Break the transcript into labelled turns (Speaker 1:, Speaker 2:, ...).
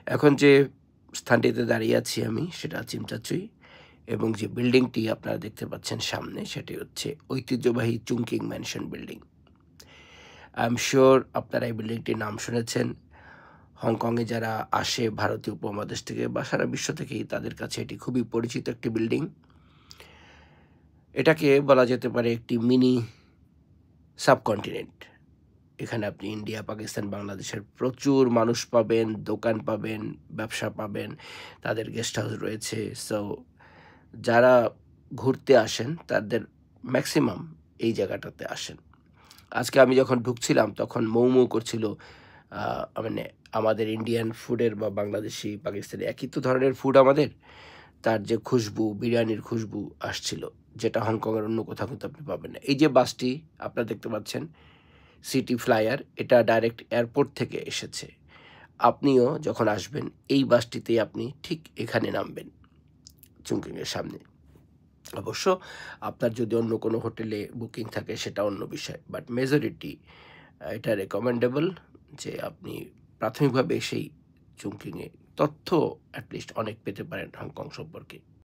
Speaker 1: এখন যে স্থানটিতে দাঁড়িয়ে আছি আমি সেটা চিমচাচুই, এবং যে বিল্ডিংটি আপনারা দেখতে পাচ্ছেন সামনে সেটি হচ্ছে ঐতিহ্যবাহী Chungking mansion building. I am sure আপনারা এই বিল্ডিংটির নাম শুনেছেন। হংকংয়ে যারা আসে ভারতীয় উপমহাদেশ থেকে বা সারা বিশ্ব থেকেই, তাদের কাছে এটি খুবই পরিচিত একটি বিল্ডিং। এটাকে বলা যেতে পারে একটি মিনি সাবকন্টিনেন্ট। এখানে আপনি ইন্ডিয়া, পাকিস্তান, বাংলাদেশের প্রচুর মানুষ পাবেন, দোকান পাবেন, ব্যবসা পাবেন, তাদের গেস্ট হাউস রয়েছে। সো যারা ঘুরতে আসেন তাদের ম্যাক্সিমাম এই জায়গাটাতে আসেন। আজকে আমি যখন ঢুকছিলাম তখন মৌ মৌ করছিল, মানে আমাদের ইন্ডিয়ান ফুডের বা বাংলাদেশি, পাকিস্তানি একই তো ধরনের ফুড আমাদের, তার যে খুশবু, বিরিয়ানির খুশবু আসছিল, যেটা হংকংয়ের অন্য কোথাও কিন্তু আপনি পাবেন না। এই যে বাসটি আপনারা দেখতে পাচ্ছেন, সিটি ফ্লায়ার, এটা ডাইরেক্ট এয়ারপোর্ট থেকে এসেছে। আপনিও যখন আসবেন এই বাসটিতেই আপনি ঠিক এখানে নামবেন, চুংকিংয়ের সামনে। অবশ্য আপনার যদি অন্য কোনো হোটেলে বুকিং থাকে সেটা অন্য বিষয়, বাট মেজরিটি এটা রেকমেন্ডেবল যে আপনি প্রাথমিকভাবে সেই চুংকিংয়ে তথ্য অ্যাটলিস্ট অনেক পেতে পারেন হংকং সম্পর্কে।